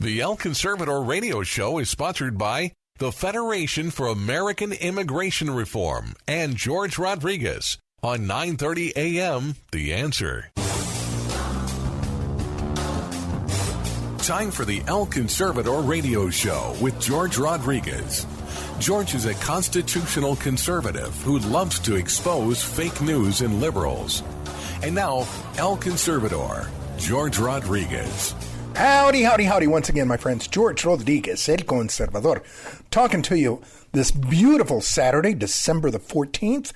The El Conservador Radio Show is sponsored by the Federation for American Immigration Reform and George Rodriguez on 9:30 a.m. The Answer. Time for the El Conservador Radio Show with George Rodriguez. George is a constitutional conservative who loves to expose fake news and liberals. And now, El Conservador, George Rodriguez. Howdy, howdy, howdy once again, my friends. George Rodriguez, El Conservador, talking to you this beautiful Saturday, December the 14th,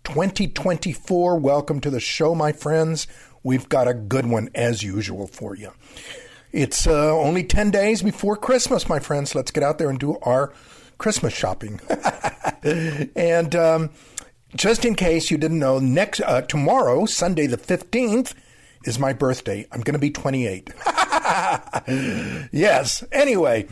2024. Welcome to the show, my friends. We've got a good one, as usual, for you. It's only 10 days before Christmas, my friends. Let's get out there and do our Christmas shopping. And just in case you didn't know, tomorrow, Sunday the 15th, is my birthday. I'm going to be 28. Yes. Anyway,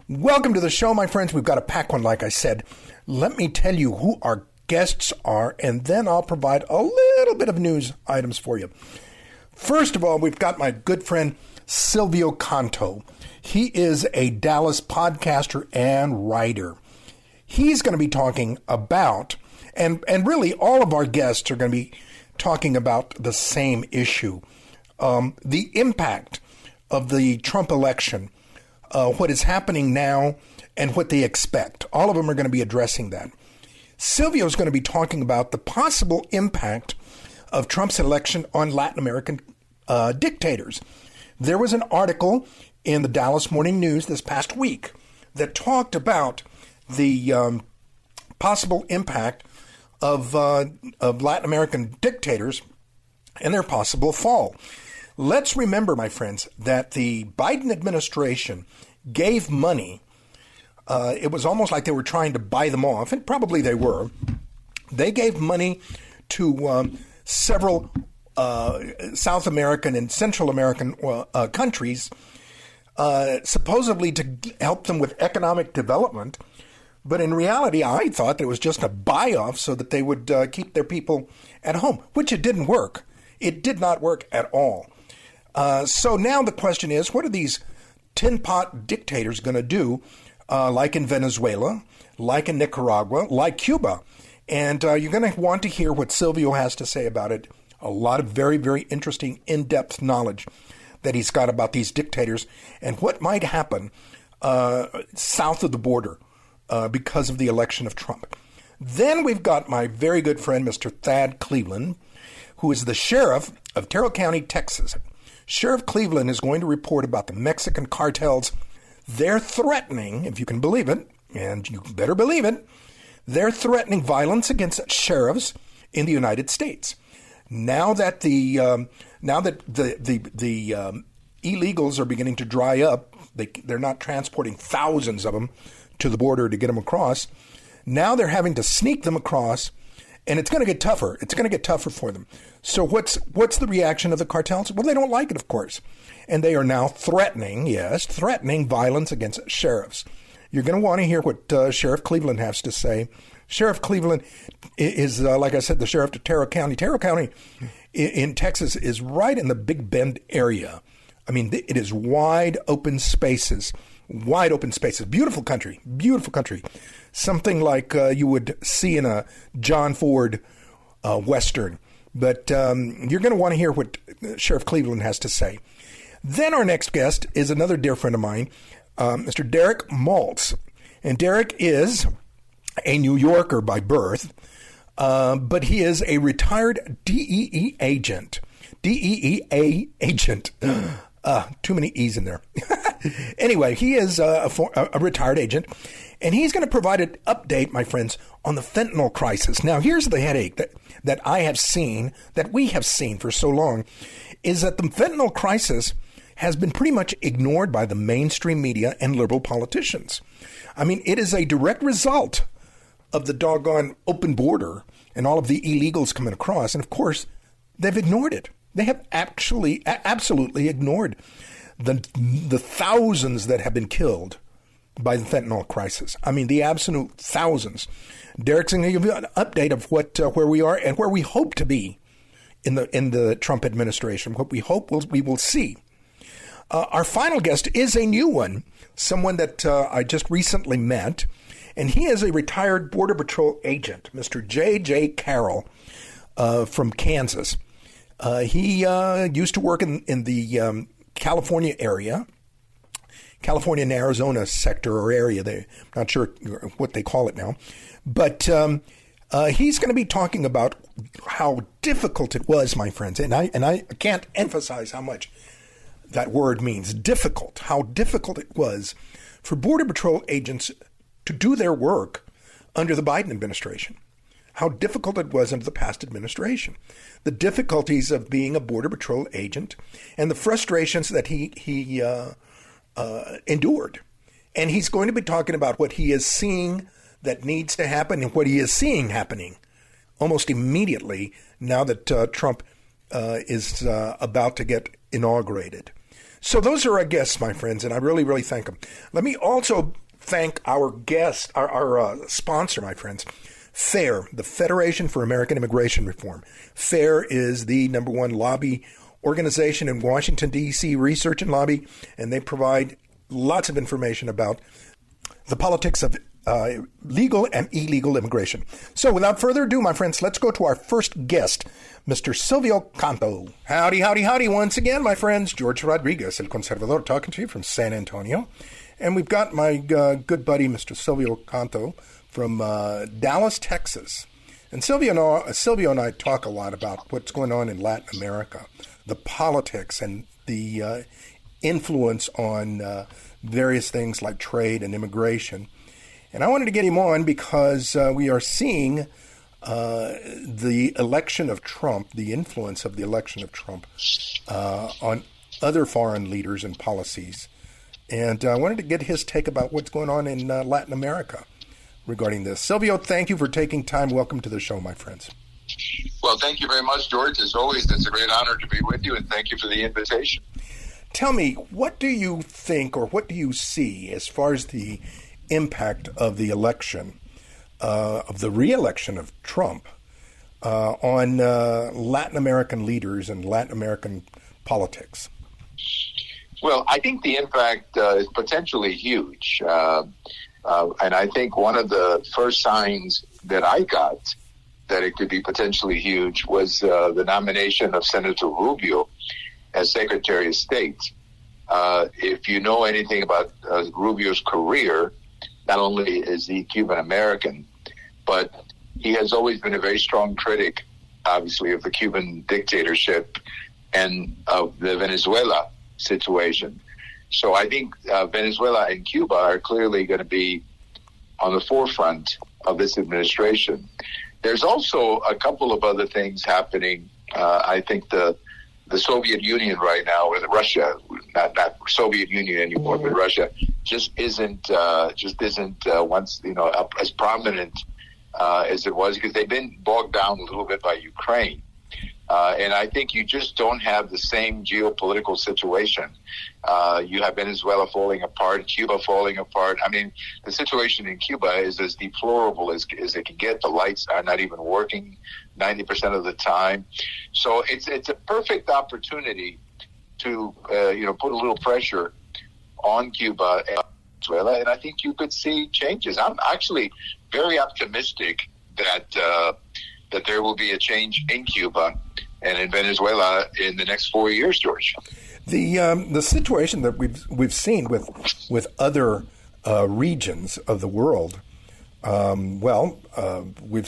welcome to the show, my friends. We've got a packed one, like I said. Let me tell you who our guests are, and then I'll provide a little bit of news items for you. First of all, we've got my good friend Silvio Canto. He is a Dallas podcaster and writer. He's going to be talking about, and really all of our guests are going to be talking about the same issue, the impact of the Trump election, what is happening now, and what they expect. All of them are going to be addressing that. Silvio is going to be talking about the possible impact of Trump's election on Latin American dictators. There was an article in the Dallas Morning News this past week that talked about the possible impact of Latin American dictators and their possible fall. Let's remember, my friends, that the Biden administration gave money. It was almost like they were trying to buy them off, and probably they were. They gave money to several South American and Central American countries, supposedly to help them with economic development. But in reality, I thought that it was just a buy-off so that they would keep their people at home, which it didn't work. It did not work at all. So now the question is, what are these tin-pot dictators going to do, like in Venezuela, like in Nicaragua, like Cuba? And you're going to want to hear what Silvio has to say about it. A lot of very, very interesting, in-depth knowledge that he's got about these dictators and what might happen south of the border because of the election of Trump. Then we've got my very good friend, Mr. Thad Cleveland, who is the sheriff of Terrell County, Texas. Sheriff Cleveland is going to report about the Mexican cartels. They're threatening, if you can believe it, and you better believe it, they're threatening violence against sheriffs in the United States. Now that the illegals are beginning to dry up, they're not transporting thousands of them to the border to get them across. Now they're having to sneak them across, and it's going to get tougher. It's going to get tougher for them. So what's the reaction of the cartels? Well, they don't like it, of course. And they are now threatening violence against sheriffs. You're going to want to hear what Sheriff Cleveland has to say. Sheriff Cleveland is, like I said, the sheriff of Terrell County. Terrell County in Texas is right in the Big Bend area. I mean, it is wide open spaces. Beautiful country. Something like you would see in a John Ford Western. But you're going to want to hear what Sheriff Cleveland has to say. Then our next guest is another dear friend of mine, Mr. Derek Maltz. And Derek is a New Yorker by birth, but he is a retired DEA agent. DEA agent. Too many E's in there. Anyway, he is a retired agent, and he's going to provide an update, my friends, on the fentanyl crisis. Now, here's the headache that I have seen, that we have seen for so long, is that the fentanyl crisis has been pretty much ignored by the mainstream media and liberal politicians. I mean, it is a direct result of the doggone open border and all of the illegals coming across, and of course, they've ignored it. They have actually absolutely ignored the thousands that have been killed by the fentanyl crisis. I mean, the absolute thousands. Derek's going to give you an update of where we are and where we hope to be in the Trump administration. What we hope we will see. Our final guest is a new one, someone that I just recently met, and he is a retired Border Patrol agent, Mr. J.J. Carroll from Kansas. He used to work in the California area, California and Arizona sector or area. I'm not sure what they call it now. But he's going to be talking about how difficult it was, my friends. And I can't emphasize how much that word means, difficult, how difficult it was for Border Patrol agents to do their work under the Biden administration, how difficult it was under the past administration, the difficulties of being a Border Patrol agent, and the frustrations that he endured. And he's going to be talking about what he is seeing that needs to happen and what he is seeing happening almost immediately now that Trump is about to get inaugurated. So those are our guests, my friends, and I really, really thank them. Let me also thank our guest, our sponsor, my friends, FAIR, the Federation for American Immigration Reform. FAIR is the number one lobby organization in Washington, D.C., research and lobby, and they provide lots of information about the politics of legal and illegal immigration. So without further ado, my friends, let's go to our first guest, Mr. Silvio Canto. Howdy, howdy, howdy once again, my friends. George Rodriguez, El Conservador, talking to you from San Antonio. And we've got my good buddy, Mr. Silvio Canto, from Dallas, Texas. And Silvio and I talk a lot about what's going on in Latin America, the politics and the influence on various things like trade and immigration. And I wanted to get him on because we are seeing the election of Trump, the influence of the election of Trump on other foreign leaders and policies. And I wanted to get his take about what's going on in Latin America regarding this. Silvio, thank you for taking time. Welcome to the show, my friends. Well, thank you very much, George. As always, it's a great honor to be with you, and thank you for the invitation. Tell me, what do you think or what do you see as far as the impact of the election, of the re-election of Trump on Latin American leaders and Latin American politics? Well, I think the impact is potentially huge. And I think one of the first signs that I got that it could be potentially huge was the nomination of Senator Rubio as Secretary of State. If you know anything about Rubio's career, not only is he Cuban-American, but he has always been a very strong critic, obviously, of the Cuban dictatorship and of the Venezuela situation. So I think Venezuela and Cuba are clearly going to be on the forefront of this administration. There's also a couple of other things happening. I think the Soviet Union right now, or Russia, not Soviet Union anymore, but Russia, just isn't once as prominent as it was, because they've been bogged down a little bit by Ukraine. And I think you just don't have the same geopolitical situation. You have Venezuela falling apart, Cuba falling apart. I mean, the situation in Cuba is as deplorable as it can get. The lights are not even working 90% of the time. So it's a perfect opportunity to put a little pressure on Cuba and Venezuela, and I think you could see changes. I'm actually very optimistic that there will be a change in Cuba and in Venezuela in the next 4 years, George. The situation that we've seen with other regions of the world, we've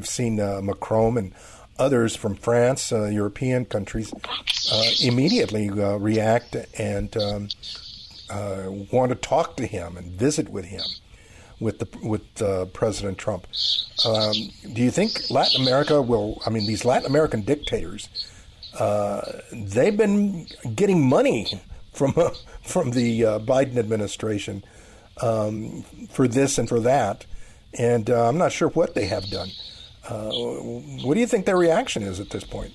seen Macron and others from France, European countries, immediately react and want to talk to him and visit with him, with President Trump. Do you think Latin America these Latin American dictators, they've been getting money from the Biden administration for this and for that, and I'm not sure what they have done. What do you think their reaction is at this point?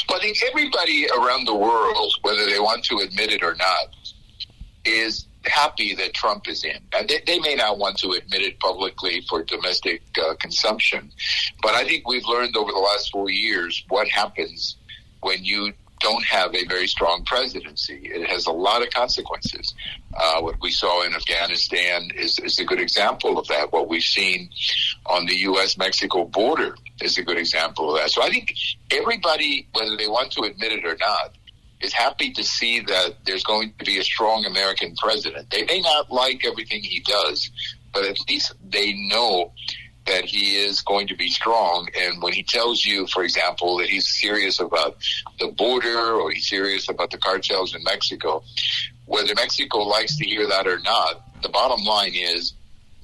Well, I think everybody around the world, whether they want to admit it or not, is happy that Trump is in. They may not want to admit it publicly for domestic consumption, but I think we've learned over the last 4 years what happens when you don't have a very strong presidency. It has a lot of consequences. What we saw in Afghanistan is a good example of that. What we've seen on the U.S.-Mexico border is a good example of that. So I think everybody, whether they want to admit it or not, is happy to see that there's going to be a strong American president. They may not like everything he does, but at least they know that he is going to be strong. And when he tells you, for example, that he's serious about the border or he's serious about the cartels in Mexico, whether Mexico likes to hear that or not, the bottom line is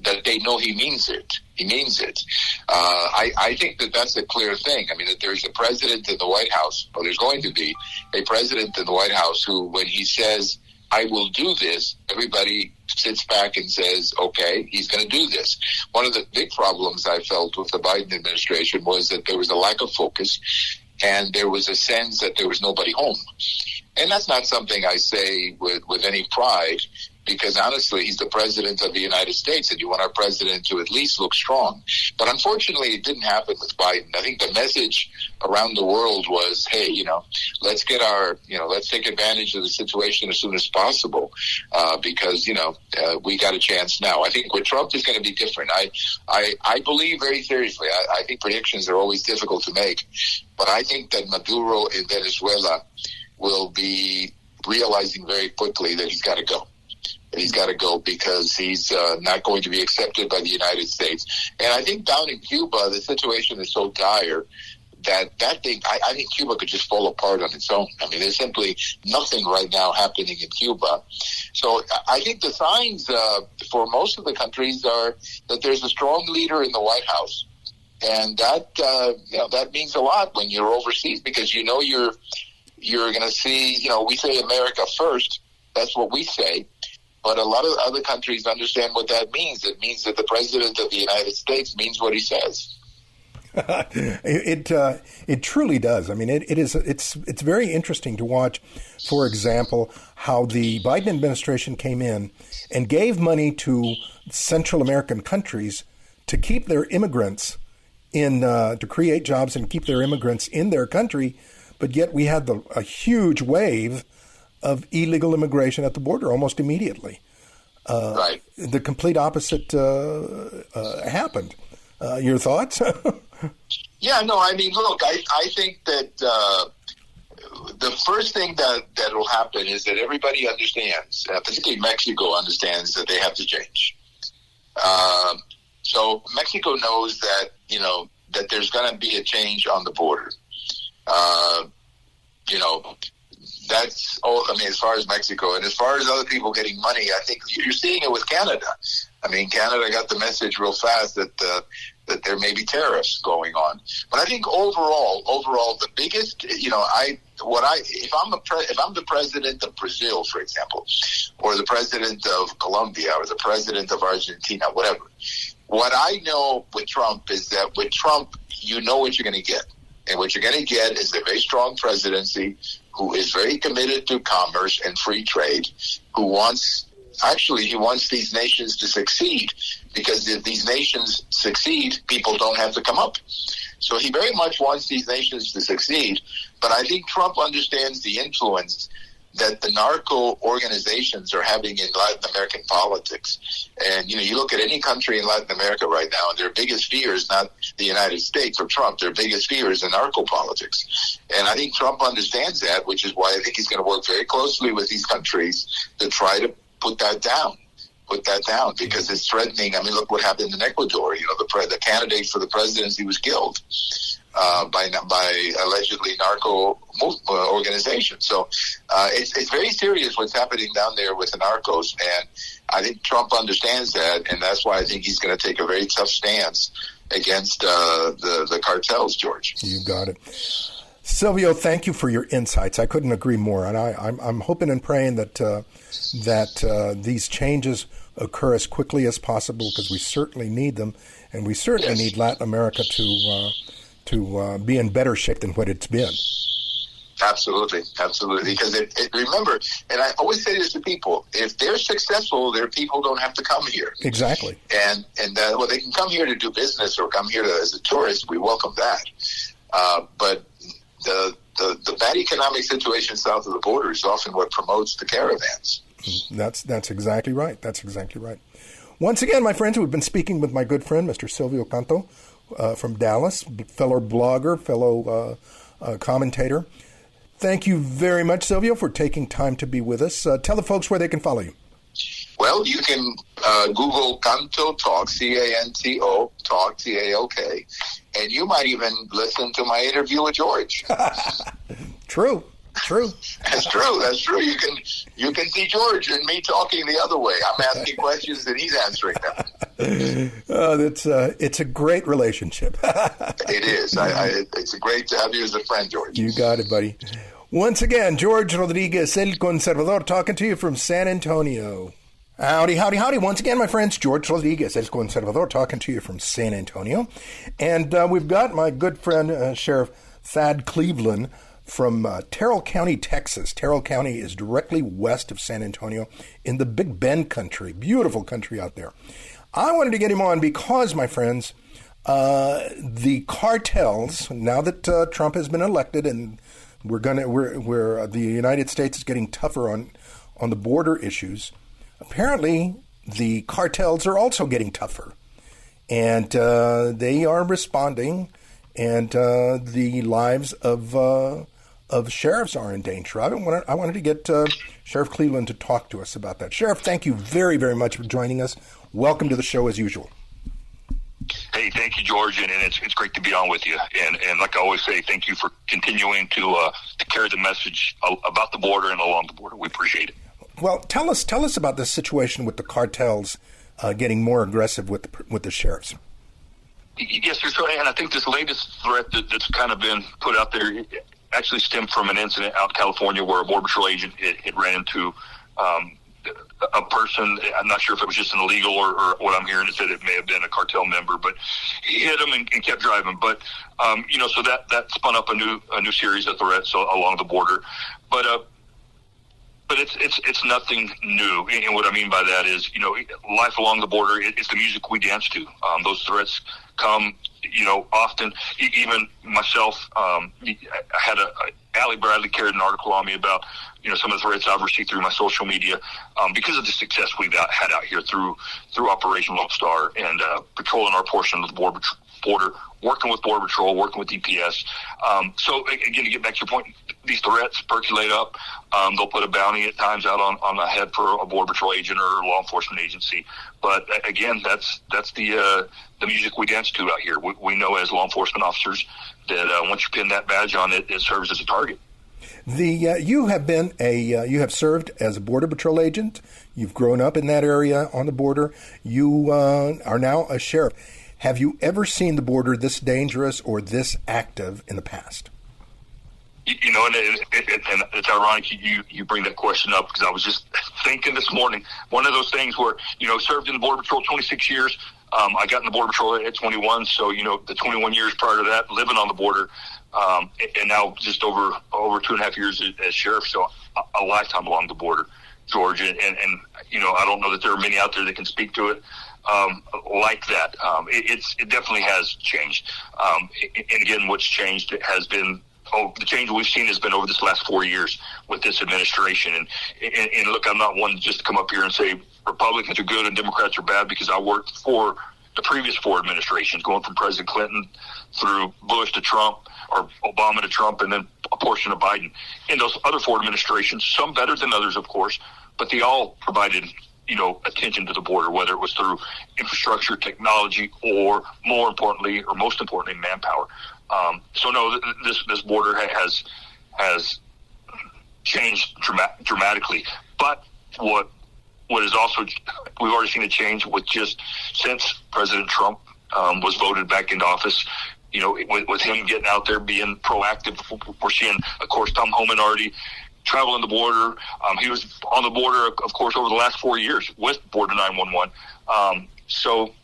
that they know he means it. He means it. I think that that's a clear thing. I mean, that there's a president in the White House, or there's going to be a president in the White House who, when he says, I will do this, everybody sits back and says, okay, he's going to do this. One of the big problems I felt with the Biden administration was that there was a lack of focus and there was a sense that there was nobody home. And that's not something I say with any pride, because honestly, he's the president of the United States, and you want our president to at least look strong. But unfortunately, it didn't happen with Biden. I think the message around the world was, hey, let's get let's take advantage of the situation as soon as possible, because, we got a chance now. I think with Trump is going to be different. I believe very seriously. I think predictions are always difficult to make, but I think that Maduro in Venezuela will be realizing very quickly that he's got to go. He's got to go because he's not going to be accepted by the United States. And I think down in Cuba, the situation is so dire that thing, I think Cuba could just fall apart on its own. I mean, there's simply nothing right now happening in Cuba. So I think the signs for most of the countries are that there's a strong leader in the White House. And that means a lot when you're overseas, because you're going to see, we say America first. That's what we say. But a lot of other countries understand what that means. It means that the president of the United States means what he says. It truly does. I mean, it's very interesting to watch, for example, how the Biden administration came in and gave money to Central American countries to keep their immigrants to create jobs and keep their immigrants in their country. But yet we had a huge wave of illegal immigration at the border almost immediately. Right. The complete opposite happened. Your thoughts? Yeah, no, I mean, look, I think that the first thing that will happen is that everybody understands, particularly Mexico understands, that they have to change. So Mexico knows that, that there's going to be a change on the border. That's all. I mean, as far as Mexico and as far as other people getting money, I think you're seeing it with Canada. I mean, Canada got the message real fast that there may be tariffs going on. But I think overall, the biggest, if I'm the president of Brazil, for example, or the president of Colombia, or the president of Argentina, whatever. What I know with Trump is that with Trump, you know what you're going to get. And what you're going to get is a very strong presidency who is very committed to commerce and free trade, he wants these nations to succeed, because if these nations succeed, people don't have to come up. So he very much wants these nations to succeed. But I think Trump understands the influence that the narco organizations are having in Latin American politics. And, you look at any country in Latin America right now, and their biggest fear is not the United States or Trump. Their biggest fear is the narco politics. And I think Trump understands that, which is why I think he's going to work very closely with these countries to try to put that down, because it's threatening. I mean, look what happened in Ecuador. The candidate for the presidency was killed by allegedly narco organization. So it's very serious what's happening down there with the narcos, and I think Trump understands that, and that's why I think he's going to take a very tough stance against the cartels, George. You got it. Silvio, thank you for your insights. I couldn't agree more, and I'm hoping and praying that these changes occur as quickly as possible, because we certainly need them, and we certainly need Latin America to be in better shape than what it's been. Absolutely. Because remember, and I always say this to people: if they're successful, their people don't have to come here. Exactly. And they can come here to do business or come here as a tourist. We welcome that. But the bad economic situation south of the border is often what promotes the caravans. That's exactly right. That's exactly right. Once again, my friends, we've been speaking with my good friend, Mr. Silvio Canto from Dallas, fellow blogger, fellow commentator. Thank you very much, Silvio, for taking time to be with us. Tell the folks where they can follow you. Well, you can Google Canto Talk, C-A-N-T-O, Talk, T-A-L-K, and you might even listen to my interview with George. True. That's true. You can see George and me talking the other way. I'm asking questions and he's answering them. It's a great relationship. It is. It's great to have you as a friend, George. You got it, buddy. Once again, George Rodriguez, El Conservador, talking to you from San Antonio. Howdy. Once again, my friends, George Rodriguez, El Conservador, talking to you from San Antonio. And we've got my good friend, Sheriff Thad Cleveland from Terrell County, Texas. Terrell County is directly west of San Antonio in the Big Bend country. Beautiful country out there. I wanted to get him on because, my friends, the cartels, now that Trump has been elected and the United States is getting tougher on the border issues, apparently the cartels are also getting tougher. And they are responding, and the lives of sheriffs are in danger. I wanted to get Sheriff Cleveland to talk to us about that. Sheriff, thank you very, very much for joining us. Welcome to the show as usual. Hey, thank you, George, and it's great to be on with you. And like I always say, thank you for continuing to carry the message about the border and along the border. We appreciate it. Well, tell us about this situation with the cartels getting more aggressive with the sheriffs. Yes, sir. And I think this latest threat that's kind of been put out there actually stemmed from an incident out in California where a Border Patrol agent had ran into a person. I'm not sure if it was just an illegal or what I'm hearing is that it may have been a cartel member, but he hit him and kept driving. But so that spun up a new series of threats along the border. But it's nothing new, and what I mean by that is, life along the border. It's the music we dance to. Those threats come, often. Even myself, I had Allie Bradley carried an article on me about, some of the threats I've received through my social media because of the success we've had out here through Operation Lone Star and patrolling our portion of the border, working with Border Patrol, working with DPS. So again, to get back to your point, these threats percolate up. They'll put a bounty at times out on the head for a Border Patrol agent or a law enforcement agency. But again, that's the music we dance to out here. We know as law enforcement officers that once you pin that badge on it, it serves as a target. You have served as a Border Patrol agent. You've grown up in that area on the border. You are now a sheriff. Have you ever seen the border this dangerous or this active in the past? And it's ironic you bring that question up because I was just thinking this morning, one of those things where, served in the Border Patrol 26 years. I got in the Border Patrol at 21, so, the 21 years prior to that, living on the border, and now just over 2.5 years as sheriff, so a lifetime along the border, George. And I don't know that there are many out there that can speak to it like that. It definitely has changed. And again, what's changed has been, the change we've seen has been over this last 4 years with this administration. And look, I'm not one just to come up here and say Republicans are good and Democrats are bad, because I worked for the previous 4 administrations, going from President Clinton through Bush to Trump, or Obama to Trump, and then a portion of Biden. In those other 4 administrations, some better than others, of course, but they all provided attention to the border, whether it was through infrastructure, technology, or most importantly, manpower. So no, this border has changed dramatically. But what is also, we've already seen a change with just since President Trump was voted back into office. With him getting out there, being proactive, we're seeing, of course, Tom Homan already traveling the border. He was on the border, of course, over the last 4 years with Border 911. So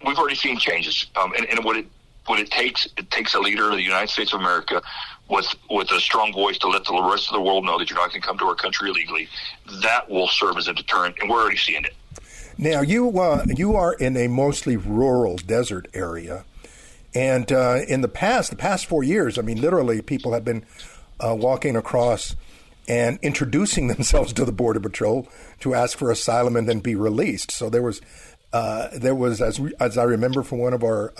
we've already seen changes. And what it takes a leader of the United States of America with a strong voice to let the rest of the world know that you're not going to come to our country illegally. That will serve as a deterrent, and we're already seeing it. Now, you are in a mostly rural desert area. And in the past 4 years, I mean, literally, people have been walking across and introducing themselves to the Border Patrol to ask for asylum and then be released. So there was, as I remember from one of our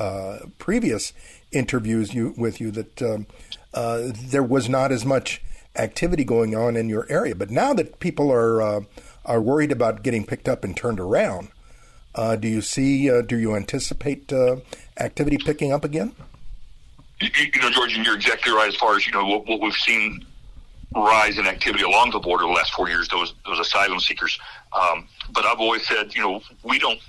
previous interviews with you, that there was not as much activity going on in your area. But now that people are worried about getting picked up and turned around, do you anticipate activity picking up again? George, and you're exactly right as far as, what we've seen rise in activity along the border the last 4 years, those asylum seekers. But I've always said, we don't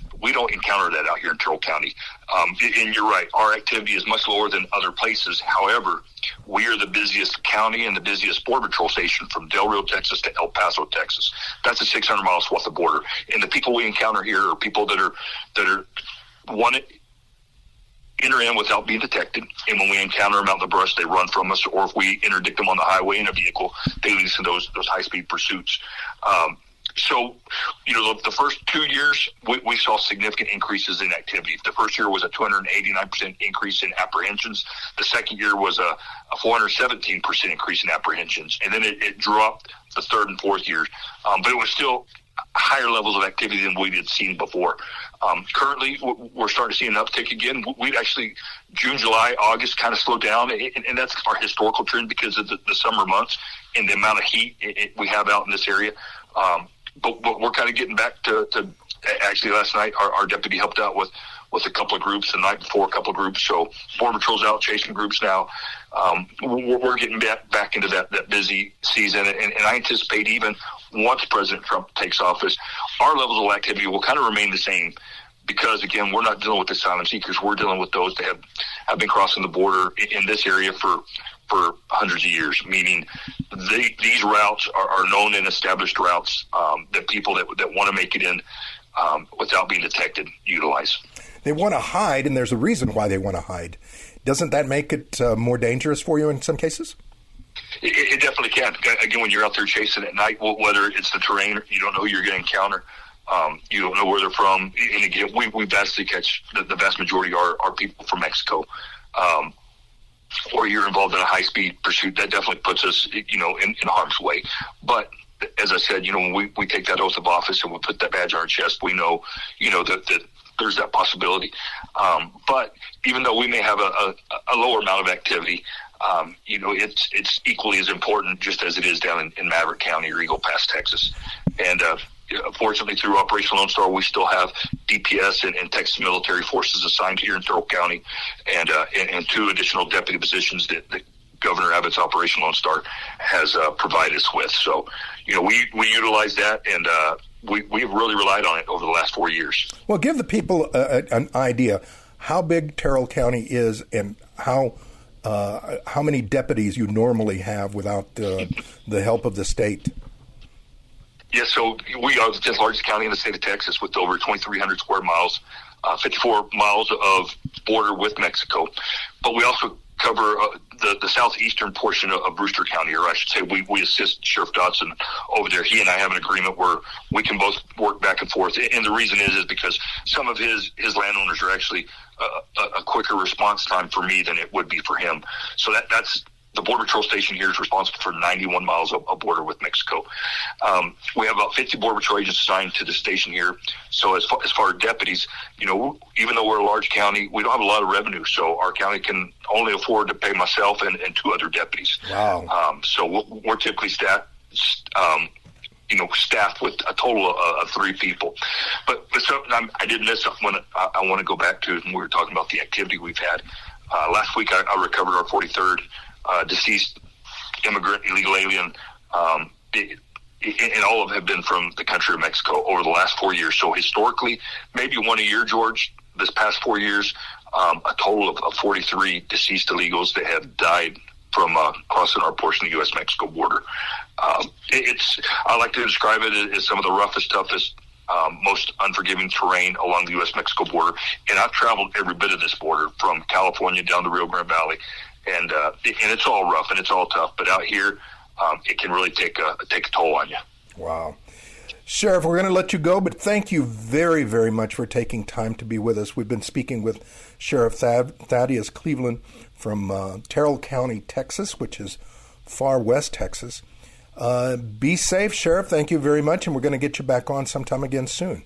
encounter that out here in Terrell County. And you're right, our activity is much lower than other places. However, we are the busiest county and the busiest Border Patrol station from Del Rio, Texas to El Paso, Texas. That's a 600 mile swath of border. And the people we encounter here are people that are want to enter in without being detected, and when we encounter them out in the brush, they run from us, or if we interdict them on the highway in a vehicle, they lead us to those high-speed pursuits. So, the first 2 years, we saw significant increases in activity. The first year was a 289% increase in apprehensions. The second year was a 417% increase in apprehensions, and then it dropped the third and fourth years. But it was still higher levels of activity than we had seen before. Currently, we're starting to see an uptick again. We've actually, June, July, August kind of slowed down, and that's our historical trend because of the summer months and the amount of heat we have out in this area. But we're kind of getting back to actually last night, our deputy helped out with a couple of groups, the night before a couple of groups. So Border Patrol's out chasing groups now. We're getting back into that busy season, and I anticipate even once President Trump takes office, our levels of activity will kind of remain the same because, again, we're not dealing with asylum seekers. We're dealing with those that have been crossing the border in this area for hundreds of years, meaning these routes are known and established routes that people that want to make it in without being detected utilize. They want to hide, and there's a reason why they want to hide. Doesn't that make it more dangerous for you in some cases? It definitely can. Again, when you're out there chasing at night, whether it's the terrain, you don't know who you're going to encounter. You don't know where they're from. And again, we vastly catch the vast majority are people from Mexico. Or you're involved in a high-speed pursuit. That definitely puts us, in harm's way. But as I said, when we take that oath of office and we put that badge on our chest, we know, that there's that possibility. But even though we may have a lower amount of activity, it's equally as important just as it is down in Maverick County or Eagle Pass, Texas. And fortunately, through Operation Lone Star, we still have DPS and Texas military forces assigned here in Terrell County, and 2 additional deputy positions that Governor Abbott's Operation Lone Star has provided us with. So, we utilize that, and we've really relied on it over the last 4 years. Well, give the people an idea how big Terrell County is and how many deputies you normally have without the help of the state. Yeah, so we are the 10th largest county in the state of Texas with over 2,300 square miles, 54 miles of border with Mexico. But we also cover the southeastern portion of Brewster County, or I should say we assist Sheriff Dodson over there. He and I have an agreement where we can both work back and forth. And the reason is because some of his landowners are actually a quicker response time for me than it would be for him. So that's the Border Patrol station here is responsible for 91 miles of border with Mexico. We have about 50 Border Patrol agents assigned to the station here. So as far as deputies, even though we're a large county, we don't have a lot of revenue. So our county can only afford to pay myself and 2 other deputies. Wow. So we're typically staffed with a total of 3 people. But something I did miss something when I want to go back to when we were talking about the activity we've had. Last week I recovered our 43rd deceased immigrant, illegal alien, and all of them have been from the country of Mexico over the last 4 years. So historically, maybe one a year, George. This past 4 years, a total of 43 deceased illegals that have died from crossing our portion of the U.S.-Mexico border. I like to describe it as some of the roughest, toughest, most unforgiving terrain along the U.S.-Mexico border. And I've traveled every bit of this border from California down the Rio Grande Valley. And it's all rough and it's all tough, but out here, it can really take a toll on you. Wow. Sheriff, we're going to let you go, but thank you very, very much for taking time to be with us. We've been speaking with Sheriff Thaddeus Cleveland from Terrell County, Texas, which is far west Texas. Be safe, Sheriff. Thank you very much, and we're going to get you back on sometime again soon.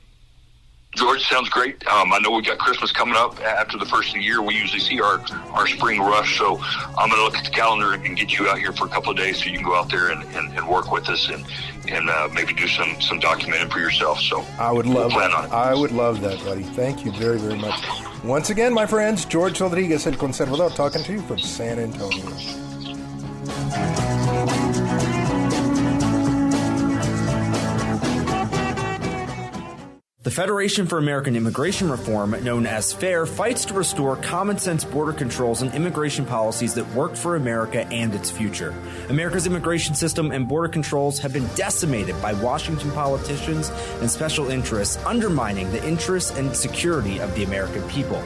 George, sounds great. I know we got Christmas coming up after the first of the year. We usually see our spring rush, so I'm going to look at the calendar and get you out here for a couple of days so you can go out there and work with us and maybe do some documenting for yourself. So I would love plan that. on it. I would love that, buddy. Thank you very, very much. Once again, my friends, George Rodriguez, El Conservador, talking to you from San Antonio. The Federation for American Immigration Reform, known as FAIR, fights to restore common-sense border controls and immigration policies that work for America and its future. America's immigration system and border controls have been decimated by Washington politicians and special interests, undermining the interests and security of the American people.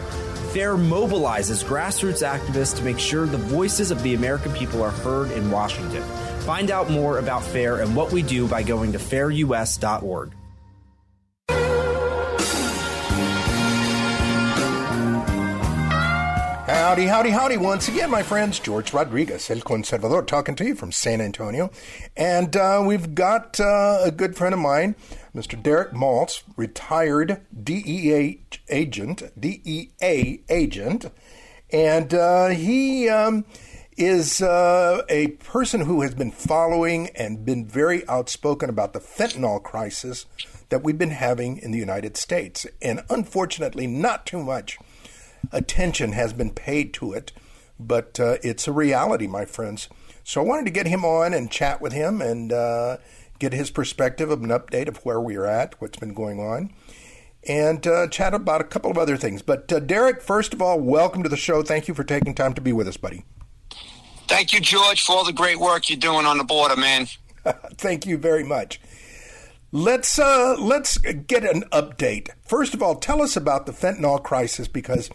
FAIR mobilizes grassroots activists to make sure the voices of the American people are heard in Washington. Find out more about FAIR and what we do by going to fairus.org. Howdy, howdy, howdy. Once again, my friends, George Rodriguez, El Conservador, talking to you from San Antonio. And we've got a good friend of mine, Mr. Derek Maltz, retired DEA agent. And he is a person who has been following and been very outspoken about the fentanyl crisis that we've been having in the United States. And unfortunately, not too much attention has been paid to it, but it's a reality, my friends. So I wanted to get him on and chat with him and get his perspective of an update of where we're at, what's been going on, and chat about a couple of other things. But Derek, first of all, welcome to the show. Thank you for taking time to be with us, buddy. Thank you, George, for all the great work you're doing on the border, man. Thank you very much. Let's get an update. First of all, tell us about the fentanyl crisis, because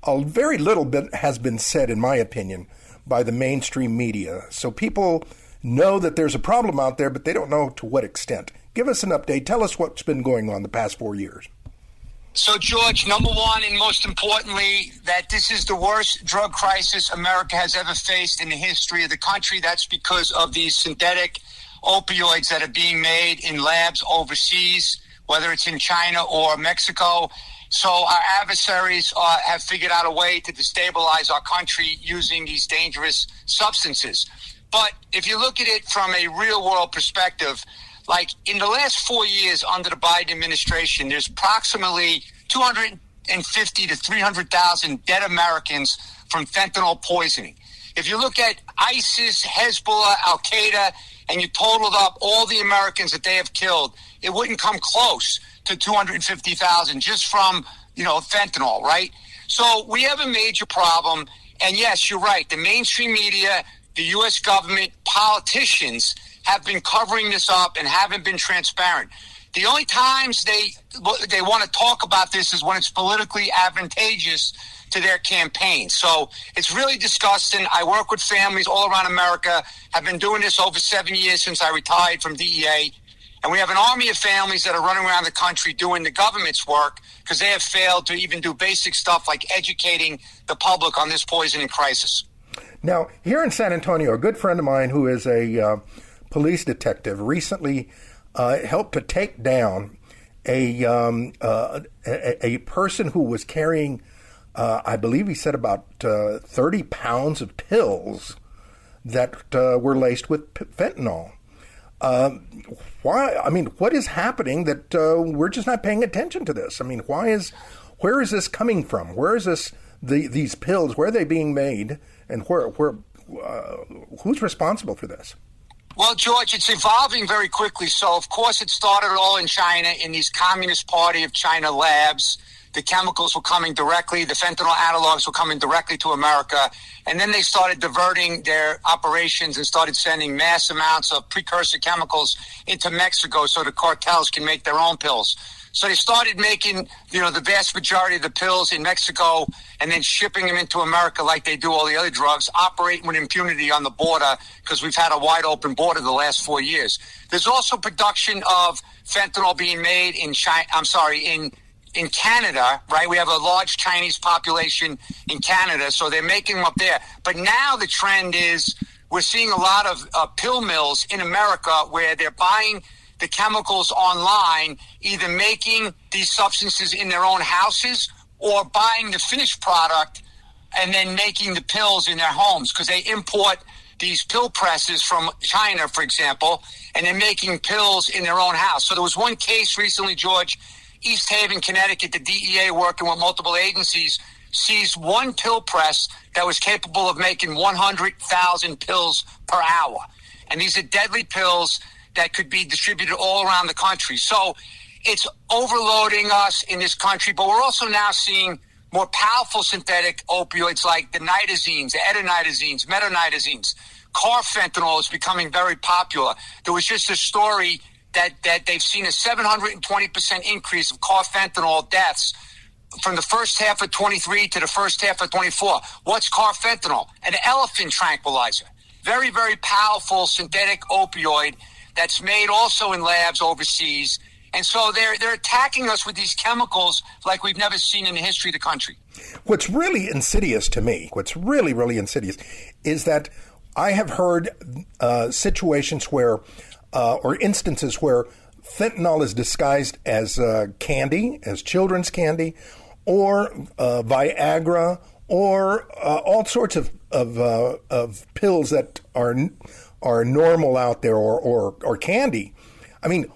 a very little bit has been said, in my opinion, by the mainstream media. So people know that there's a problem out there, but they don't know to what extent. Give us an update. Tell us what's been going on the past 4 years. So, George, number one, and most importantly, that this is the worst drug crisis America has ever faced in the history of the country. That's because of these synthetic opioids that are being made in labs overseas, whether it's in China or Mexico. So our adversaries have figured out a way to destabilize our country using these dangerous substances. But if you look at it from a real-world perspective, like in the last 4 years under the Biden administration, there's approximately 250 to 300,000 dead Americans from fentanyl poisoning. If you look at ISIS, Hezbollah, Al-Qaeda, and you totaled up all the Americans that they have killed, it wouldn't come close to 250,000 just from, fentanyl, right? So we have a major problem. And yes, you're right. The mainstream media, the U.S. government, politicians have been covering this up and haven't been transparent. The only times they want to talk about this is when it's politically advantageous to their campaign. So it's really disgusting. I work with families all around America. I've been doing this over 7 years since I retired from DEA. And we have an army of families that are running around the country doing the government's work because they have failed to even do basic stuff like educating the public on this poisoning crisis. Now, here in San Antonio, a good friend of mine who is a police detective recently helped to take down a person who was carrying, I believe he said about 30 pounds of pills that were laced with fentanyl. Why? I mean, what is happening that we're just not paying attention to this? I mean, where is this coming from? Where is these pills? Where are they being made? And who's responsible for this? Well, George, it's evolving very quickly. So, of course, it started all in China in these Communist Party of China labs. the chemicals were coming directly, the fentanyl analogs were coming directly to America. And then they started diverting their operations and started sending mass amounts of precursor chemicals into Mexico so the cartels can make their own pills. So they started making, the vast majority of the pills in Mexico and then shipping them into America like they do all the other drugs, operating with impunity on the border because we've had a wide open border the last 4 years. There's also production of fentanyl being made in Canada, right? We have a large Chinese population in Canada, so they're making them up there. But now the trend is we're seeing a lot of pill mills in America where they're buying the chemicals online, either making these substances in their own houses or buying the finished product and then making the pills in their homes because they import these pill presses from China, for example, and they're making pills in their own house. So there was one case recently, George, East Haven, Connecticut, the DEA working with multiple agencies seized one pill press that was capable of making 100,000 pills per hour. And these are deadly pills that could be distributed all around the country. So it's overloading us in this country, but we're also now seeing more powerful synthetic opioids like the nitazines, the etonitazines, metonitazines. Carfentanil is becoming very popular. There was just a story that they've seen a 720% increase of carfentanil deaths from the first half of 23 to the first half of 24. What's carfentanil? An elephant tranquilizer. Very, very powerful synthetic opioid that's made also in labs overseas. And so they're attacking us with these chemicals like we've never seen in the history of the country. What's really insidious to me, what's really, really insidious, is that I have heard situations where, or instances where fentanyl is disguised as candy, as children's candy, or Viagra, or all sorts of pills that are normal out there, or candy. I mean,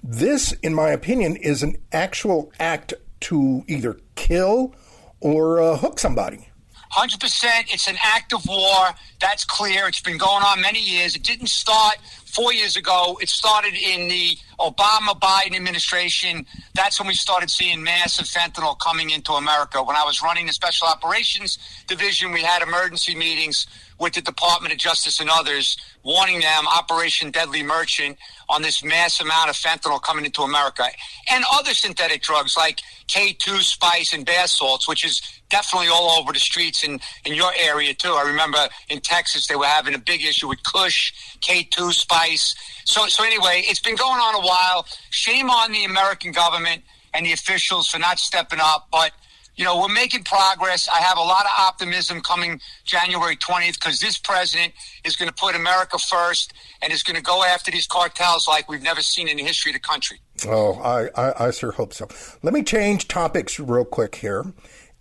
this, in my opinion, is an actual act to either kill or hook somebody. 100%. It's an act of war. That's clear. It's been going on many years. It didn't start 4 years ago. It started in the Obama-Biden administration. That's when we started seeing massive fentanyl coming into America. When I was running the Special Operations Division, we had emergency meetings with the Department of Justice and others, warning them Operation Deadly Merchant on this mass amount of fentanyl coming into America. And other synthetic drugs like K2 spice and bath salts, which is definitely all over the streets in your area, too. I remember in Texas they were having a big issue with Kush, K2 spice. So anyway, it's been going on a while. Shame on the American government and the officials for not stepping up. But, we're making progress. I have a lot of optimism coming January 20th because this president is going to put America first and is going to go after these cartels like we've never seen in the history of the country. Oh, I sure hope so. Let me change topics real quick here.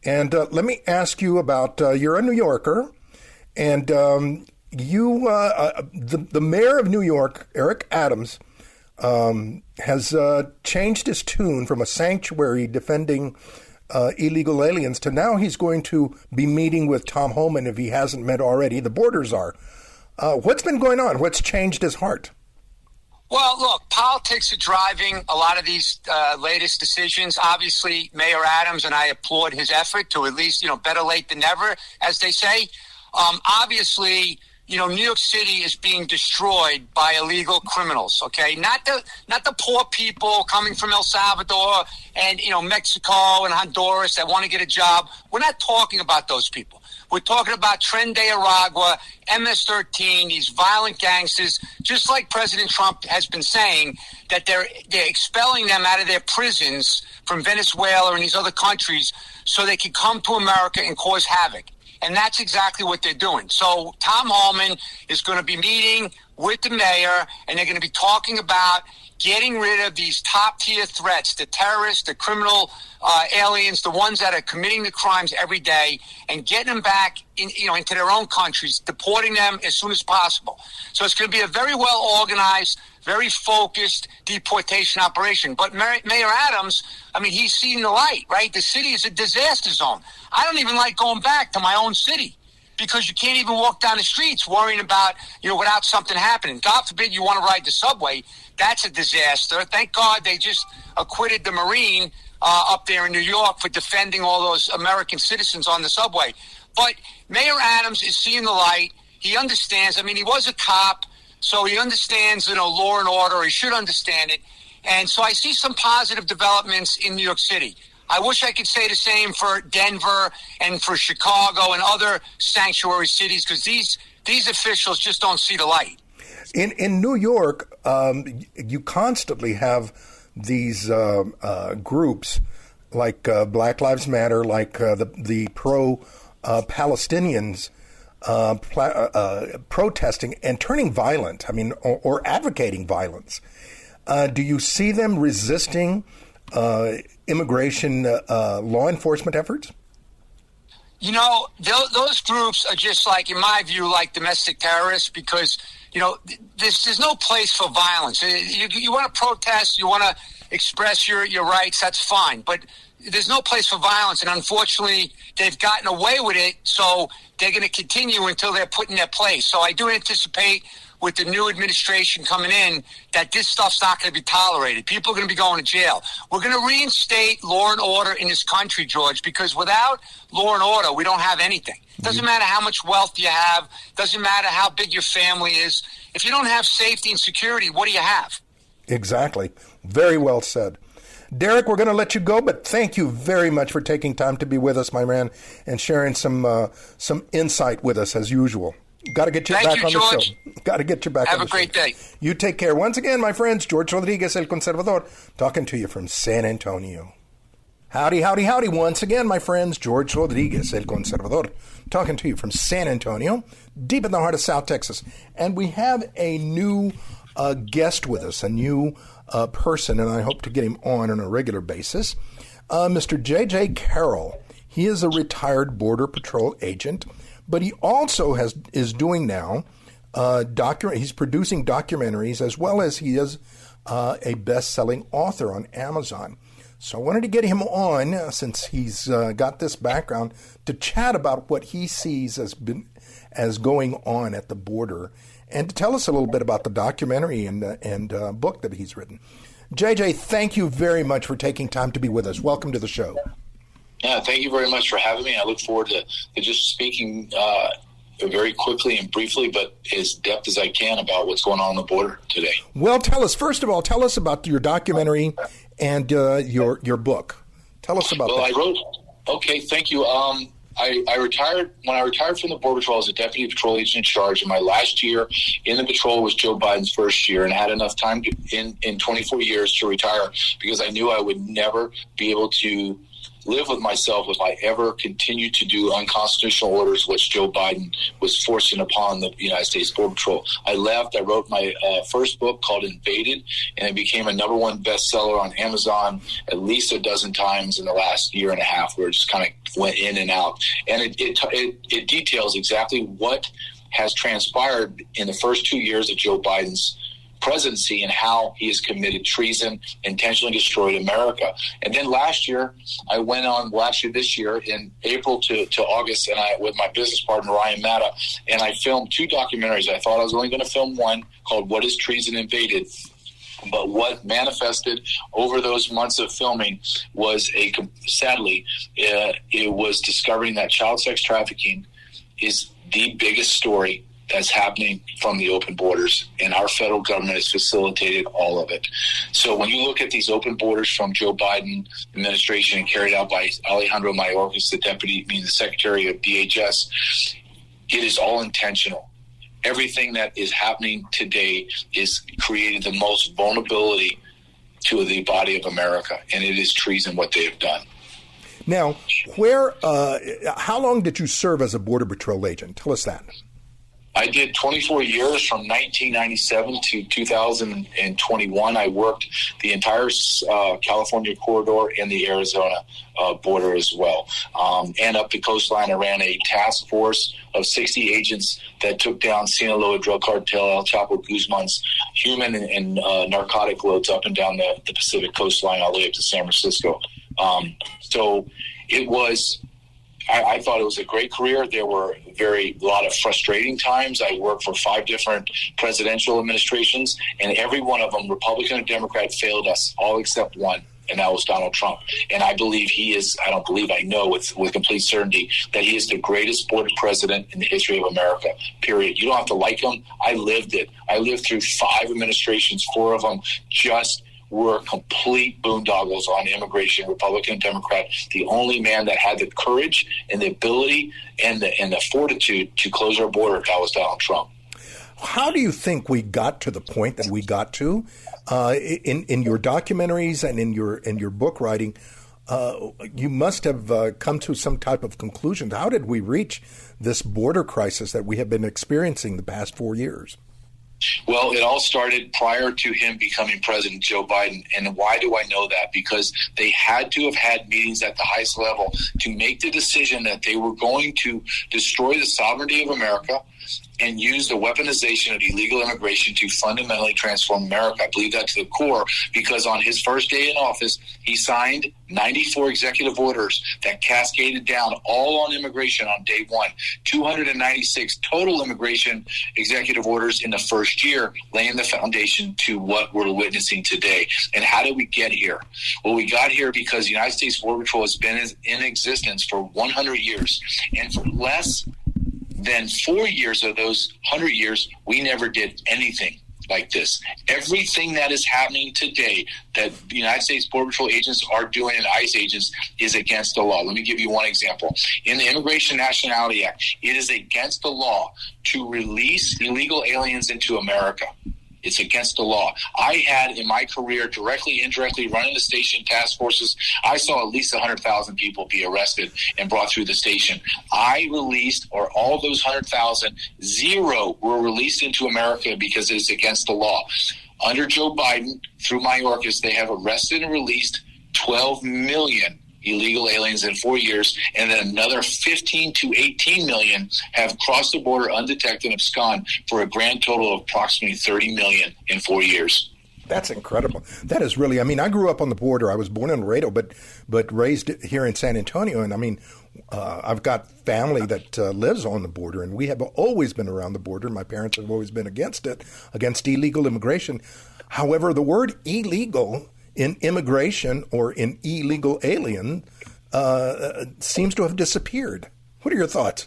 And let me ask you about, you're a New Yorker, and the mayor of New York, Eric Adams, has changed his tune from a sanctuary defending illegal aliens to now he's going to be meeting with Tom Homan, if he hasn't met already, the borders are. What's been going on? What's changed his heart? Well, look, politics are driving a lot of these latest decisions. Obviously, Mayor Adams, and I applaud his effort to at least, better late than never, as they say. Obviously, New York City is being destroyed by illegal criminals, okay? Not the poor people coming from El Salvador and, Mexico and Honduras that want to get a job. We're not talking about those people. We're talking about Tren de Aragua, MS-13, these violent gangsters, just like President Trump has been saying, that they're expelling them out of their prisons from Venezuela and these other countries so they can come to America and cause havoc. And that's exactly what they're doing. So Tom Homan is going to be meeting with the mayor, and they're going to be talking about getting rid of these top-tier threats, the terrorists, the criminal aliens, the ones that are committing the crimes every day, and getting them back into their own countries, deporting them as soon as possible. So it's going to be a very well-organized, very focused deportation operation. But Mayor Adams, he's seen the light, right? The city is a disaster zone. I don't even like going back to my own city. because you can't even walk down the streets worrying about, without something happening. God forbid you want to ride the subway. That's a disaster. Thank God they just acquitted the Marine up there in New York for defending all those American citizens on the subway. But Mayor Adams is seeing the light. He understands. I mean, he was a cop, so he understands, law and order. He should understand it. And so I see some positive developments in New York City. I wish I could say the same for Denver and for Chicago and other sanctuary cities, because these officials just don't see the light. In New York, you constantly have these groups like Black Lives Matter, like the pro-Palestinians protesting and turning violent, or advocating violence. Do you see them resisting immigration law enforcement efforts? Those groups are just like, in my view, like domestic terrorists, because, there's no place for violence. You want to protest, you want to express your rights, that's fine. But there's no place for violence, and unfortunately, they've gotten away with it, so they're going to continue until they're put in their place. So I do anticipate with the new administration coming in that this stuff's not going to be tolerated. People are going to be going to jail. We're going to reinstate law and order in this country, George, because without law and order, we don't have anything. It doesn't matter how much wealth you have. Doesn't matter how big your family is. If you don't have safety and security, what do you have? Exactly. Very well said. Derek, we're going to let you go, but thank you very much for taking time to be with us, my man, and sharing some insight with us as usual. Got to get you back on the show. Got to get you back on the show. Have a great day. You take care. Once again, my friends, George Rodriguez, El Conservador, talking to you from San Antonio. Howdy, howdy, howdy. Once again, my friends, George Rodriguez, El Conservador, talking to you from San Antonio, deep in the heart of South Texas. And we have a new guest with us, a new person, and I hope to get him on a regular basis. Mr. J.J. Carroll. He is a retired Border Patrol agent, but he also is doing now he's producing documentaries, as well as he is a best-selling author on Amazon. So I wanted to get him on, since he's got this background, to chat about what he sees as going on at the border, and to tell us a little bit about the documentary and book that he's written. JJ, thank you very much for taking time to be with us. Welcome to the show. Yeah, thank you very much for having me. I look forward to just speaking very quickly and briefly, but as depth as I can about what's going on the border today. Well, first of all, tell us about your documentary and your book. Tell us about that. Okay, thank you. I retired. When I retired from the Border Patrol as a deputy patrol agent in charge, and my last year in the patrol was Joe Biden's first year, and I had enough time in 24 years to retire, because I knew I would never be able to live with myself if I ever continued to do unconstitutional orders, which Joe Biden was forcing upon the United States Border Patrol. I left. I wrote my first book called Invaded, and it became a #1 bestseller on Amazon at least a dozen times in the last year and a half, where it just kind of went in and out. And it details exactly what has transpired in the first 2 years of Joe Biden's presidency and how he has committed treason, intentionally destroyed America. And then this year in April to August, and I with my business partner Ryan Matta, and I filmed 2 documentaries. I thought I was only going to film one called What is Treason Invaded? But what manifested over those months of filming was sadly, it was discovering that child sex trafficking is the biggest story that's happening from the open borders, and our federal government has facilitated all of it. So when you look at these open borders from Joe Biden administration and carried out by Alejandro Mayorkas, the Secretary of DHS, it is all intentional. Everything that is happening today is creating the most vulnerability to the body of America, and it is treason what they have done. Now, how long did you serve as a Border Patrol agent? Tell us that. I did 24 years from 1997 to 2021. I worked the entire California corridor and the Arizona border as well. And up the coastline, I ran a task force of 60 agents that took down Sinaloa drug cartel, El Chapo Guzman's human and narcotic loads up and down the Pacific coastline all the way up to San Francisco. So it was I thought it was a great career. There were a lot of frustrating times. I worked for 5 different presidential administrations, and every one of them, Republican and Democrat, failed us, all except one, and that was Donald Trump. And I believe I know with complete certainty that he is the greatest border president in the history of America, period. You don't have to like him. I lived it. I lived through 5 administrations, 4 of them just were complete boondoggles on immigration, Republican and Democrat. The only man that had the courage and the ability and the fortitude to close our border, that was Donald Trump. How do you think we got to the point that we got to in your documentaries and in your book writing? You must have come to some type of conclusion. How did we reach this border crisis that we have been experiencing the past 4 years? Well, it all started prior to him becoming president, Joe Biden. And why do I know that? Because they had to have had meetings at the highest level to make the decision that they were going to destroy the sovereignty of America and use the weaponization of illegal immigration to fundamentally transform America. I believe that to the core, because on his first day in office, he signed 94 executive orders that cascaded down all on immigration on day one. 296 total immigration executive orders in the first year, laying the foundation to what we're witnessing today. And how did we get here? Well, we got here because the United States Border Patrol has been in existence for 100 years. And for less than 4 years of those 100 years, we never did anything like this. Everything that is happening today that the United States Border Patrol agents are doing and ICE agents is against the law. Let me give you one example. In the Immigration Nationality Act, it is against the law to release illegal aliens into America. It's against the law. I had in my career, directly, indirectly, running the station task forces, I saw at least 100,000 people be arrested and brought through the station. I released, or all those 100,000, 0 were released into America because it is against the law. Under Joe Biden, through Mayorkas, they have arrested and released 12 million illegal aliens in 4 years, and then another 15 to 18 million have crossed the border undetected and abscond, for a grand total of approximately 30 million in 4 years. That's incredible. That is really, I grew up on the border. I was born in Laredo, but raised here in San Antonio. And I've got family that lives on the border, and we have always been around the border. My parents have always been against it, against illegal immigration. However, the word illegal in immigration or in illegal alien seems to have disappeared. What are your thoughts?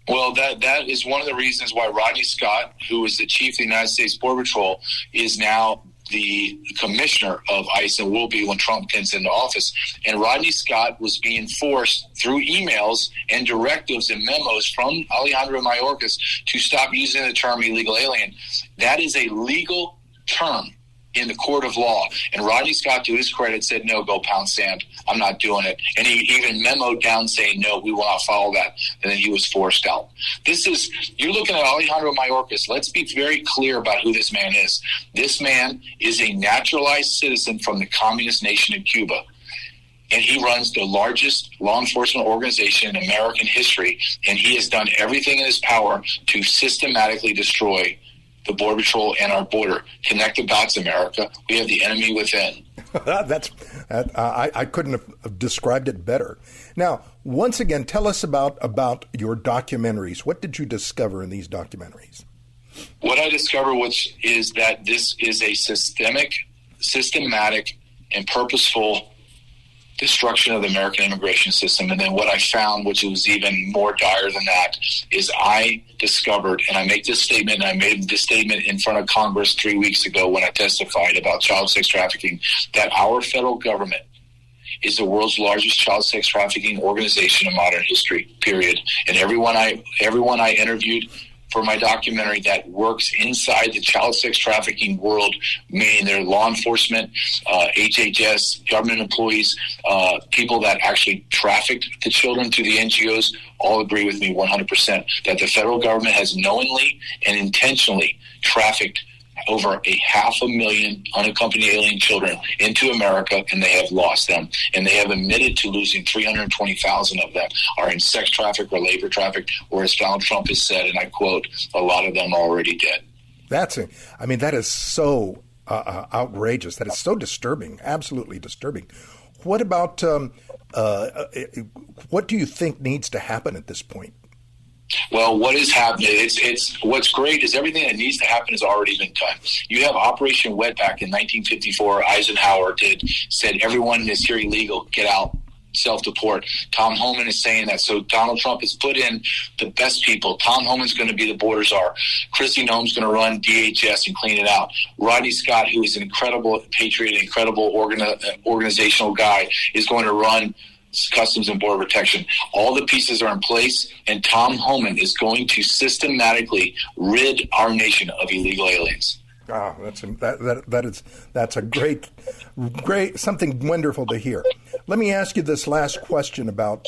Well, that is one of the reasons why Rodney Scott, who is the chief of the United States Border Patrol, is now the commissioner of ICE and will be when Trump gets into office. And Rodney Scott was being forced through emails and directives and memos from Alejandro Mayorkas to stop using the term illegal alien. That is a legal term in the court of law. And Rodney Scott, to his credit, said, no, go pound sand. I'm not doing it. And he even memoed down saying, no, we will not follow that. And then he was forced out. You're looking at Alejandro Mayorkas. Let's be very clear about who this man is. This man is a naturalized citizen from the communist nation of Cuba. And he runs the largest law enforcement organization in American history. And he has done everything in his power to systematically destroy the Border Patrol and our border. Connect the dots, America. We have the enemy within. I couldn't have described it better. Now, once again, tell us about your documentaries. What did you discover in these documentaries? What I discovered is that this is a systematic, and purposeful destruction of the American immigration system. And then what I found, which was even more dire than that, is I discovered, and I make this statement, and I made this statement in front of Congress 3 weeks ago when I testified about child sex trafficking, that our federal government is the world's largest child sex trafficking organization in modern history, period. And everyone I interviewed for my documentary that works inside the child sex trafficking world, meaning their law enforcement, HHS, government employees, people that actually trafficked the children through the NGOs, all agree with me 100% that the federal government has knowingly and intentionally trafficked over 500,000 unaccompanied alien children into America, and they have lost them. And they have admitted to losing 320,000 of them are in sex traffic or labor traffic, or as Donald Trump has said, and I quote, a lot of them are already dead. That is so outrageous. That is so disturbing, absolutely disturbing. What about what do you think needs to happen at this point? Well, what is happening? It's what's great is everything that needs to happen has already been done. You have Operation Wetback in 1954. Eisenhower said everyone is here illegal. Get out. Self-deport. Tom Homan is saying that. So Donald Trump has put in the best people. Tom Homan's going to be the border czar. Kristi Noem's going to run DHS and clean it out. Rodney Scott, who is an incredible patriot, incredible organizational guy, is going to run Customs and Border Protection. All the pieces are in place, and Tom Homan is going to systematically rid our nation of illegal aliens. Oh, that's a great something wonderful to hear. Let me ask you this last question about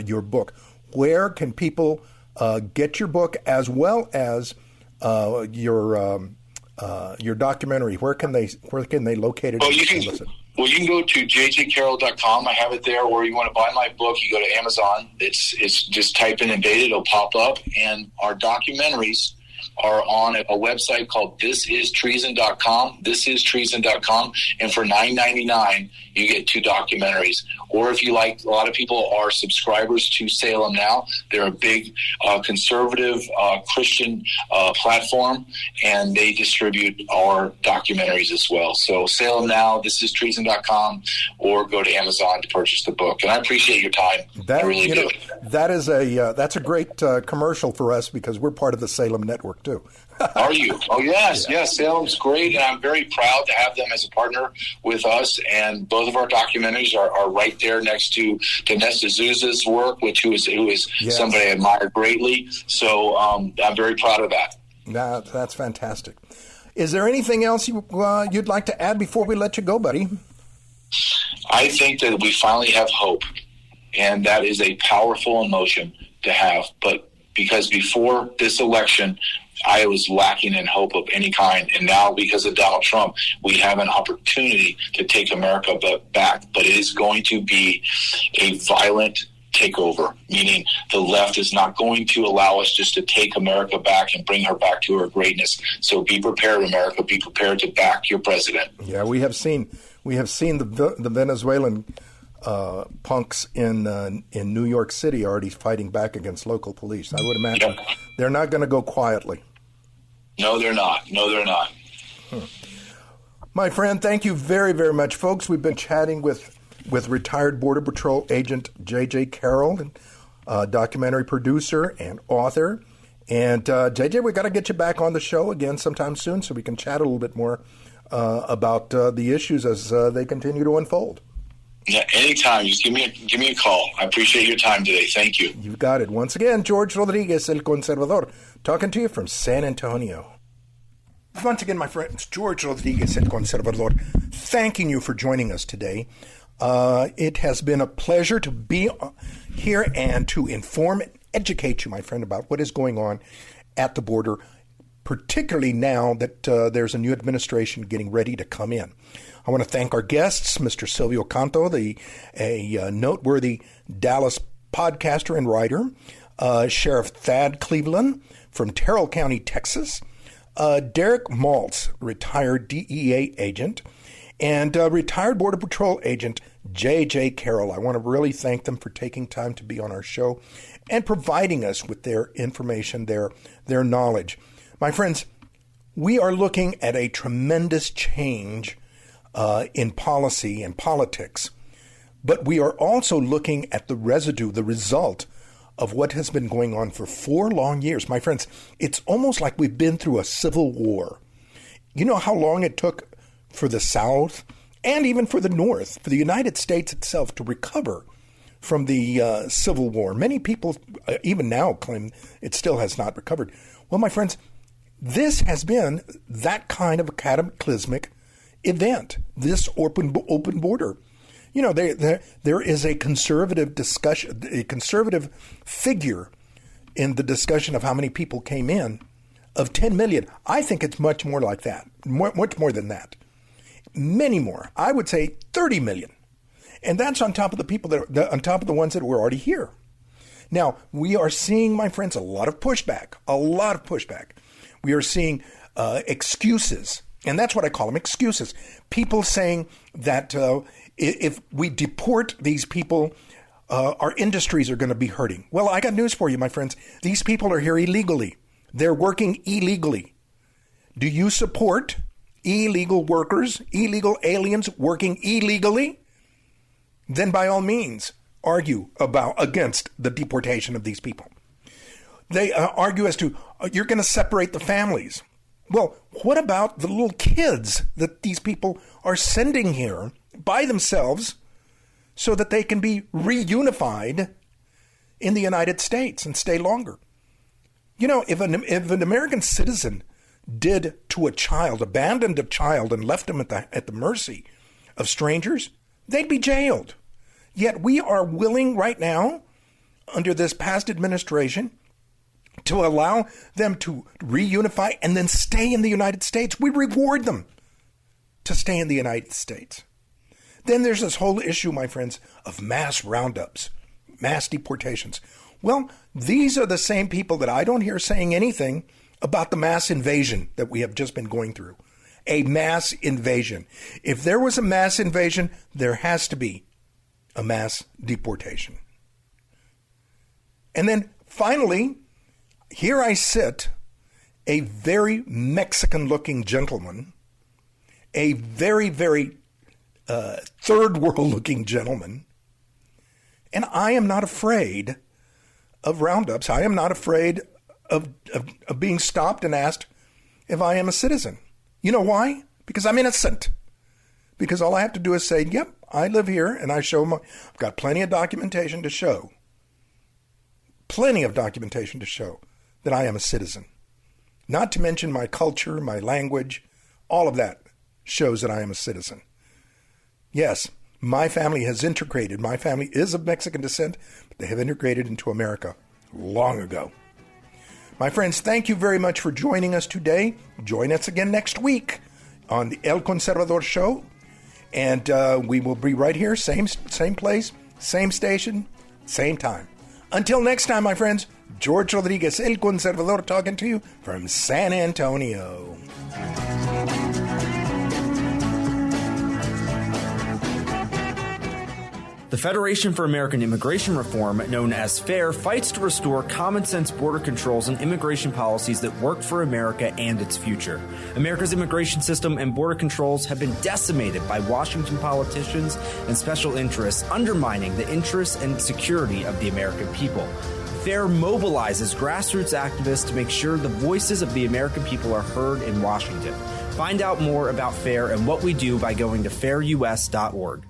your book. Where can people get your book as well as your documentary? Where can they locate it? Well, you can go to jjcarroll.com. I have it there. Or you want to buy my book, you go to Amazon. It's just type in and date it. It'll pop up. And our documentaries are on a website called thisistreason.com. Thisistreason.com. And for $9.99, you get 2 documentaries. Or if you like, a lot of people are subscribers to Salem Now. They're a big conservative Christian platform, and they distribute our documentaries as well. So Salem Now, thisistreason.com, or go to Amazon to purchase the book. And I appreciate your time. I really do. That's a great commercial for us because we're part of the Salem Network too. Are you? Oh, yes. Yeah. Yes, Salem's great, and I'm very proud to have them as a partner with us. And both of our documentaries are right there next to Dinesh D'Souza's work, who is yes, somebody I admire greatly. So I'm very proud of that. That's fantastic. Is there anything else you'd like to add before we let you go, buddy? I think that we finally have hope, and that is a powerful emotion to have. But because before this election, I was lacking in hope of any kind. And now, because of Donald Trump, we have an opportunity to take America back. But it is going to be a violent takeover, meaning the left is not going to allow us just to take America back and bring her back to her greatness. So be prepared, America. Be prepared to back your president. Yeah, we have seen the Venezuelan punks in New York City already fighting back against local police. I would imagine they're not going to go quietly. No, they're not. My friend, thank you very, very much, folks. We've been chatting with retired Border Patrol agent J.J. Carroll, documentary producer and author. And J.J., we got to get you back on the show again sometime soon so we can chat a little bit more about the issues as they continue to unfold. Yeah, anytime. Just give me a call. I appreciate your time today. Thank you. You've got it. Once again, George Rodriguez, El Conservador, talking to you from San Antonio. Once again, my friends, George Rodriguez, El Conservador, thanking you for joining us today. It has been a pleasure to be here and to inform and educate you, my friend, about what is going on at the border, particularly now that there's a new administration getting ready to come in. I want to thank our guests, Mr. Silvio Canto, a noteworthy Dallas podcaster and writer, Sheriff Thad Cleveland from Terrell County, Texas, Derek Maltz, retired DEA agent, and retired Border Patrol agent J.J. Carroll. I want to really thank them for taking time to be on our show and providing us with their information, their knowledge. My friends, we are looking at a tremendous change in policy and politics, but we are also looking at the residue, the result of what has been going on for 4 long years. My friends, it's almost like we've been through a civil war. You know how long it took for the South and even for the North, for the United States itself to recover from the Civil War. Many people even now claim it still has not recovered. Well, my friends, this has been that kind of a cataclysmic event, this open border. You know, there is a conservative discussion, a conservative figure in the discussion of how many people came in of 10 million. I think it's much more like that, much more than that. Many more. I would say 30 million. And that's on top of the people on top of the ones that were already here. Now, we are seeing, my friends, a lot of pushback. We are seeing excuses. And that's what I call them, excuses. People saying that If we deport these people, our industries are going to be hurting. Well, I got news for you, my friends. These people are here illegally. They're working illegally. Do you support illegal workers, illegal aliens working illegally? Then by all means, argue against the deportation of these people. They argue as to, you're going to separate the families. Well, what about the little kids that these people are sending here by themselves so that they can be reunified in the United States and stay longer? You know, if an American citizen did to a child, abandoned a child and left him at the mercy of strangers, they'd be jailed. Yet we are willing right now, under this past administration, to allow them to reunify and then stay in the United States. We reward them to stay in the United States. Then there's this whole issue, my friends, of mass roundups, mass deportations. Well, these are the same people that I don't hear saying anything about the mass invasion that we have just been going through. A mass invasion. If there was a mass invasion, there has to be a mass deportation. And then finally, here I sit, a very Mexican-looking gentleman, a very, very third-world-looking gentleman, and I am not afraid of roundups. I am not afraid of being stopped and asked if I am a citizen. You know why? Because I'm innocent. Because all I have to do is say, yep, I live here, and I've got plenty of documentation to show. Plenty of documentation to show that I am a citizen. Not to mention my culture, my language, all of that shows that I am a citizen. Yes, my family has integrated. My family is of Mexican descent, but they have integrated into America long ago. My friends, thank you very much for joining us today. Join us again next week on the El Conservador Show. And we will be right here, same place, same station, same time. Until next time, my friends, George Rodriguez, El Conservador, talking to you from San Antonio. The Federation for American Immigration Reform, known as FAIR, fights to restore common-sense border controls and immigration policies that work for America and its future. America's immigration system and border controls have been decimated by Washington politicians and special interests, undermining the interests and security of the American people. FAIR mobilizes grassroots activists to make sure the voices of the American people are heard in Washington. Find out more about FAIR and what we do by going to fairus.org.